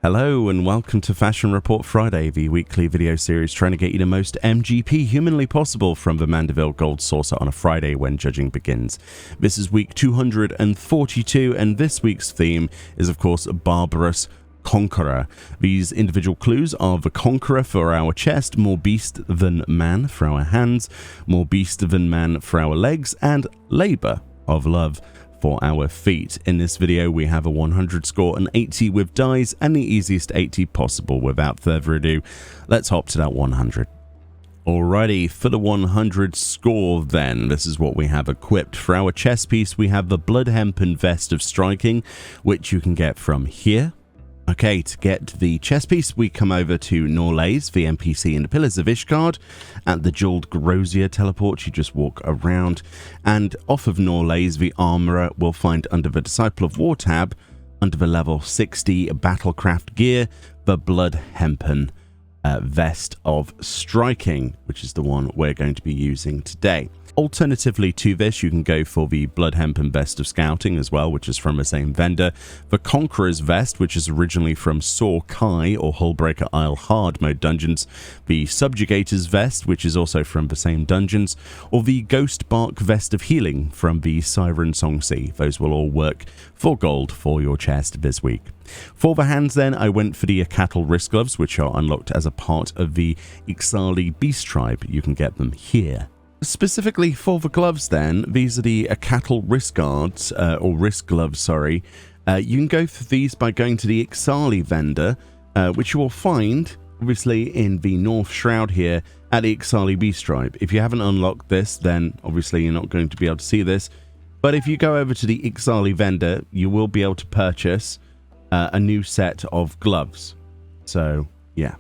Hello and welcome to Fashion Report Friday, the weekly video series trying to get you the most MGP humanly possible from the Mandeville Gold Saucer on a Friday when judging begins. This is week 242 and this week's theme is of course Barbarous, Conqueror. These individual clues are the Conqueror for our chest, more beast than man for our hands, more beast than man for our legs, and Labour of Love for our feet. In this video we have a 100 score, an 80 with dies, and the easiest 80 possible. Without further ado, let's hop to that 100. Alrighty, for the 100 score then, this is what we have equipped. For our chest piece we have the Blood Hempen Vest of Striking, which you can get from here. Okay, to get the chest piece, we come over to Norlays, the NPC in the Pillars of Ishgard. At the Jeweled Grosier teleport, you just walk around. And off of Norlays, the Armourer will find under the Disciple of War tab, under the level 60 Battlecraft gear, the Blood Hempen Vest of Striking, which is the one we're going to be using today. Alternatively to this, you can go for the Blood Hempen Vest of Scouting as well, which is from the same vendor. The Conqueror's Vest, which is originally from Saw Kai or Hullbreaker Isle Hard mode dungeons. The Subjugator's Vest, which is also from the same dungeons. Or the Ghost Bark Vest of Healing from the Siren Song Sea. Those will all work for gold for your chest this week. For the hands then, I went for the Cattle Wrist Gloves, which are unlocked as a part of the Ixali Beast Tribe. You can get them here. Specifically for the gloves then, these are the Cattle Wrist Guards, or Wrist Gloves, sorry. You can go for these by going to the Ixali vendor, which you will find, obviously, in the North Shroud here at the Ixali Beast Tribe. If you haven't unlocked this, then obviously you're not going to be able to see this. But if you go over to the Ixali vendor, you will be able to purchase a new set of gloves. So, yeah.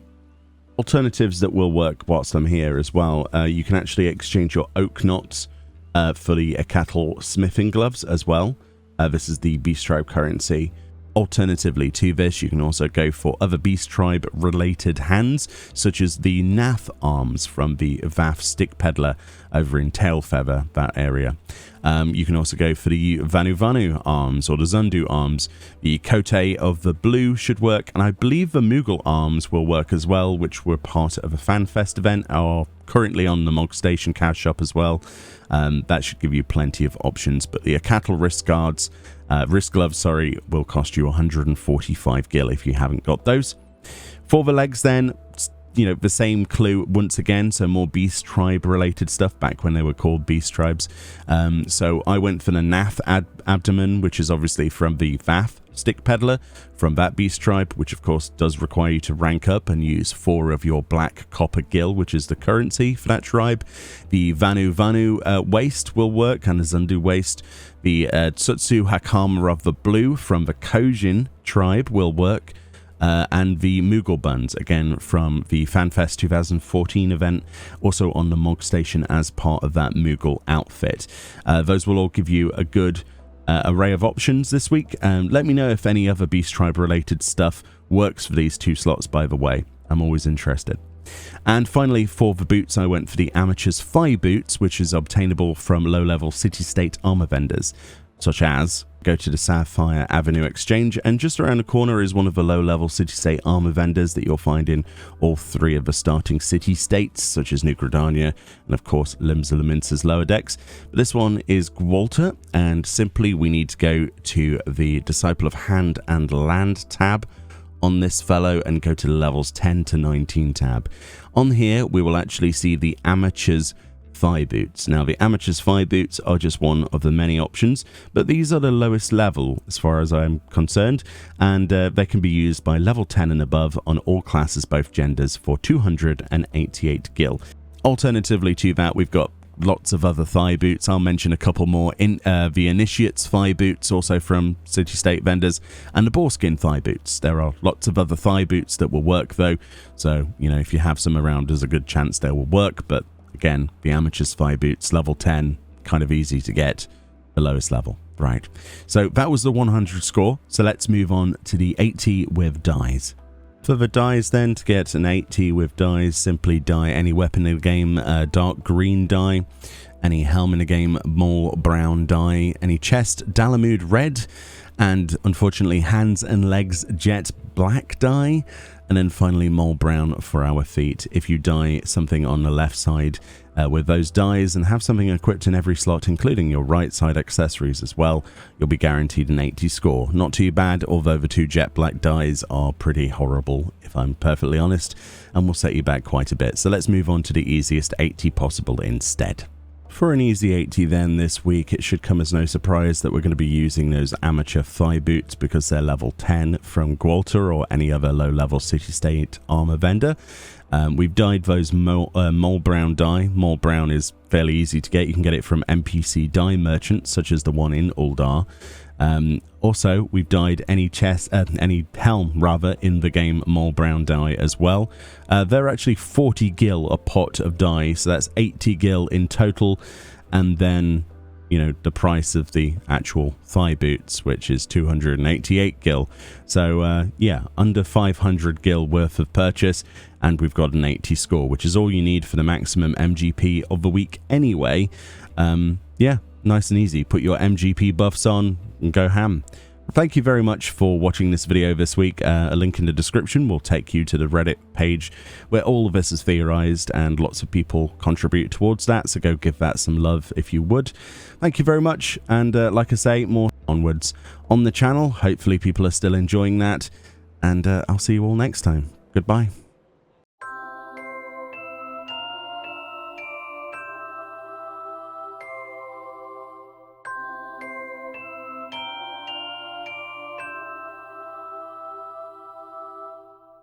Alternatives that will work whilst I'm here as well. You can actually exchange your oak knots for the cattle smithing gloves as well. This is the Beast Tribe currency. Alternatively to this, you can also go for other Beast Tribe related hands, such as the Nath arms from the Vath Stick Peddler over in Tailfeather, that area. You can also go for the Vanu arms or the Zundu arms. The Kote of the Blue should work, and I believe the Moogle arms will work as well, which were part of a FanFest event, are currently on the Mog Station cash shop as well. That should give you plenty of options, but the Cattle Wrist Gloves, will cost you 145 gil if you haven't got those. For the legs then, you know, the same clue once again, so more Beast Tribe related stuff back when they were called Beast Tribes. So I went for the Nath abdomen, which is obviously from the Vath Stick Peddler from that Beast Tribe, which of course does require you to rank up and use 4 of your black copper gil, which is the currency for that tribe. The Vanu waist will work, and the Zundu waist. The Tsutsu Hakama of the Blue from the Kojin tribe will work. And the Moogle buns, again from the FanFest 2014 event, also on the Mog Station as part of that Moogle outfit. Those will all give you a good array of options this week. Let me know if any other Beast Tribe related stuff works for these 2 slots, by the way. I'm always interested. And finally, for the boots, I went for the Amateur's Thigh boots, which is obtainable from low-level city-state armor vendors, such as go to the Sapphire Avenue Exchange, and just around the corner is one of the low-level city-state armor vendors that you'll find in all 3 of the starting city-states, such as New Gridania and, of course, Limsa lower decks. But this one is Gwalter, and simply we need to go to the Disciple of Hand and Land tab on this fellow and go to the levels 10 to 19 tab. On here, we will actually see the Amateur's Thigh boots. Now, the Amateur's Thigh boots are just one of the many options, but these are the lowest level as far as I'm concerned, and they can be used by level 10 and above on all classes, both genders, for 288 gil. Alternatively to that, we've got lots of other thigh boots. I'll mention a couple more. In the Initiate's thigh boots, also from city-state vendors, and the Boarskin thigh boots. There are lots of other thigh boots that will work though, so you know, if you have some around, there's a good chance they will work. But again, the Amateur's Thigh boots, level 10, kind of easy to get, the lowest level. Right, so that was the 100 score, so let's move on to the 80 with dies. For the dies then, to get an 80 with dies, simply die any weapon in the game, dark green die, any helm in the game, mole brown die, any chest, Dalamud red, And unfortunately, hands and legs jet black die, and then finally mole brown for our feet. If you dye something on the left side with those dyes and have something equipped in every slot, including your right side accessories as well, you'll be guaranteed an 80 score. Not too bad, although the two jet black dyes are pretty horrible, if I'm perfectly honest, and will set you back quite a bit. So let's move on to the easiest 80 possible instead. For an easy 80 then this week, it should come as no surprise that we're going to be using those amateur thigh boots because they're level 10 from Gwalter or any other low-level city-state armor vendor. We've dyed those mole brown dye. Mole brown is fairly easy to get. You can get it from NPC dye merchants, such as the one in Uldar. Also, we've dyed any helm rather in the game mole brown dye as well. They're actually 40 gil a pot of dye, so that's 80 gil in total, and then the price of the actual thigh boots, which is 288 gil. So yeah, under 500 gil worth of purchase, and we've got an 80 score, which is all you need for the maximum MGP of the week anyway. Yeah, nice and easy. Put your MGP buffs on and go ham. Thank you very much for watching this video this week. A link in the description will take you to the Reddit page where all of this is theorized and lots of people contribute towards that, so go give that some love if you would. Thank you very much, and like I say, more onwards on the channel. Hopefully people are still enjoying that, and I'll see you all next time. Goodbye.